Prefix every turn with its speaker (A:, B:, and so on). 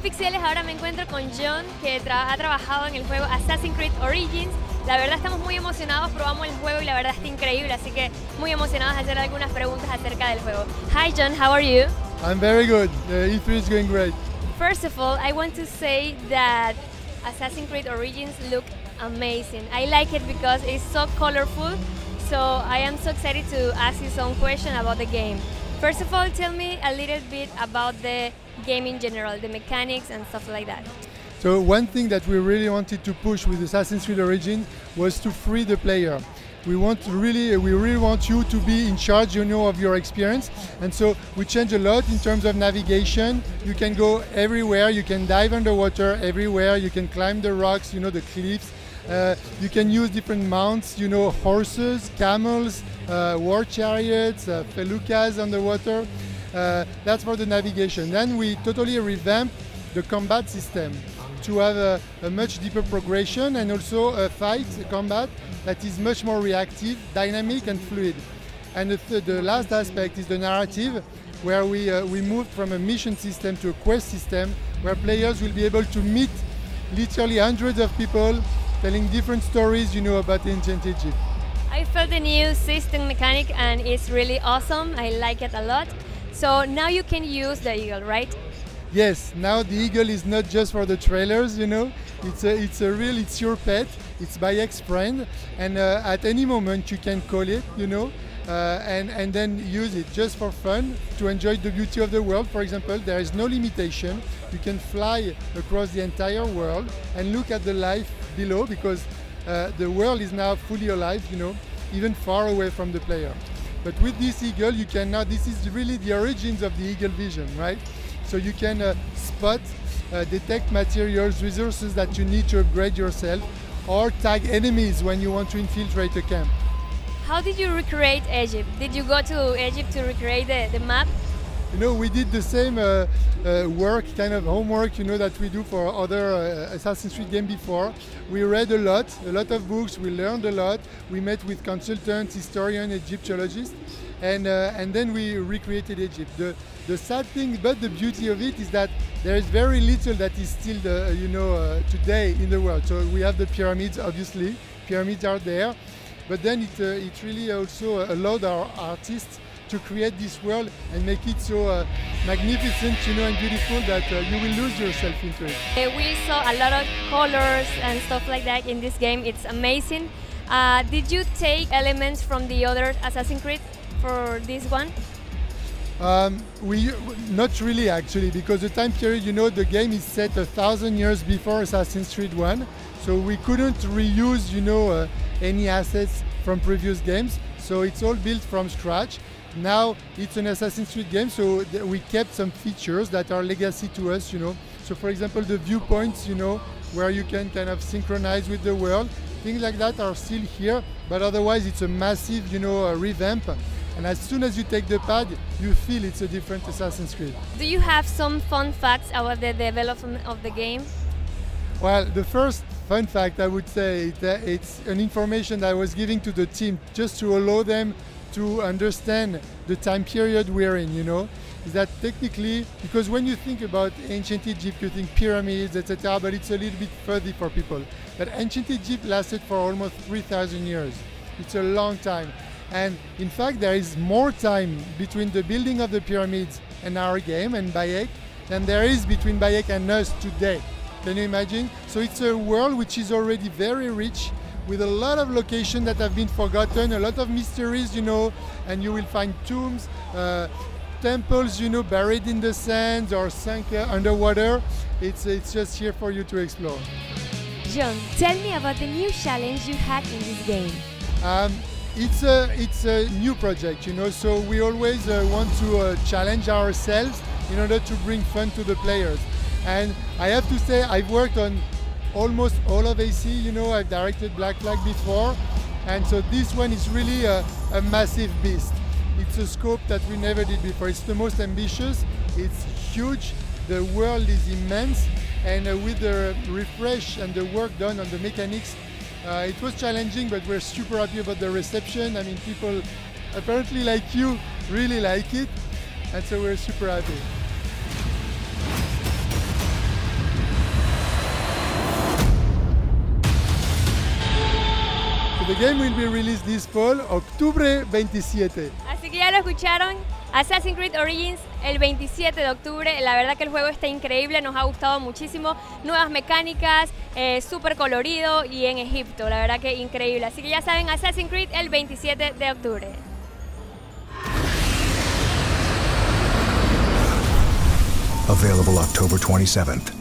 A: Pixeles, ahora me encuentro con John, que ha trabajado en el juego Assassin's Creed Origins. La verdad estamos muy emocionados, probamos el juego y la verdad está increíble, así que muy emocionados de hacer algunas preguntas acerca del juego. Hi John, how are you?
B: I'm very good. E3 is going great.
A: First of all, I want to say that Assassin's Creed Origins look amazing. I like it because it's so colorful, so I am so excited to ask you some questions about the game. First of all, tell me a little bit about the game in general, the mechanics and stuff like that.
B: So one thing that we really wanted to push with Assassin's Creed Origins was to free the player. We really want you to be in charge, of your experience, and so we change a lot in terms of navigation. You can go everywhere. You can dive underwater everywhere. You can climb the rocks, the cliffs. You can use different mounts, horses, camels, war chariots, feluccas underwater. That's for the navigation. Then we totally revamped the combat system to have a much deeper progression and also a combat that is much more reactive, dynamic and fluid. And the last aspect is the narrative, where we moved from a mission system to a quest system, where players will be able to meet literally hundreds of people telling different stories, about ancient Egypt.
A: I felt the new system mechanic and it's really awesome. I like it a lot. So now you can use the eagle, right?
B: Yes, now the eagle is not just for the trailers, it's your pet, it's Bayek's friend, and at any moment you can call it, and then use it just for fun, to enjoy the beauty of the world. For example, there is no limitation. You can fly across the entire world and look at the life below, because the world is now fully alive, even far away from the player. But with this eagle, you can now, this is really the origins of the eagle vision, right? So you can spot, detect materials, resources that you need to upgrade yourself, or tag enemies when you want to infiltrate a camp.
A: How did you recreate Egypt? Did you go to Egypt to recreate the map?
B: We did the same work, kind of homework, that we do for other Assassin's Creed games before. We read a lot of books, we learned a lot, we met with consultants, historians, Egyptologists, and then we recreated Egypt. The sad thing, but the beauty of it, is that there is very little that is still, today in the world. So we have the pyramids, obviously, pyramids are there, but then it really also allowed our artists to create this world and make it so magnificent, and beautiful, that you will lose yourself into it.
A: We saw a lot of colors and stuff like that in this game. It's amazing. Did you take elements from the other Assassin's Creed for this one?
B: Not really, actually, because the time period, the game is set 1,000 years before Assassin's Creed 1, so we couldn't reuse, any assets from previous games, so it's all built from scratch. Now it's an Assassin's Creed game, so we kept some features that are legacy to us, So for example, the viewpoints, where you can kind of synchronize with the world, things like that are still here, but otherwise it's a massive, revamp. And as soon as you take the pad, you feel it's a different Assassin's Creed.
A: Do you have some fun facts about the development of the game?
B: Well, the first fun fact, I would say, that it's an information that I was giving to the team just to allow them to understand the time period we're in, is that technically, because when you think about ancient Egypt, you think pyramids, etc., but it's a little bit further for people. But ancient Egypt lasted for almost 3,000 years. It's a long time. And in fact, there is more time between the building of the pyramids and our game and Bayek than there is between Bayek and us today. Can you imagine? So it's a world which is already very rich, with a lot of locations that have been forgotten, a lot of mysteries, and you will find tombs, temples, buried in the sands or sunk underwater. It's just here for you to explore.
A: John, tell me about the new challenge you had in this game.
B: It's a new project, so we always want to challenge ourselves in order to bring fun to the players. And I have to say, I've worked on almost all of AC, I've directed Black Flag before, and so this one is really a massive beast. It's a scope that we never did before. It's the most ambitious, it's huge, the world is immense, and with the refresh and the work done on the mechanics, it was challenging, but we're super happy about the reception. I mean, people apparently like you really like it, and so we're super happy. game will be released this fall, octubre 27.
A: Así que ya lo escucharon, Assassin's Creed Origins el 27 de octubre. La verdad que el juego está increíble, nos ha gustado muchísimo. Nuevas mecánicas, súper colorido y en Egipto, la verdad que increíble. Así que ya saben, Assassin's Creed el 27 de octubre.
C: Available October 27th.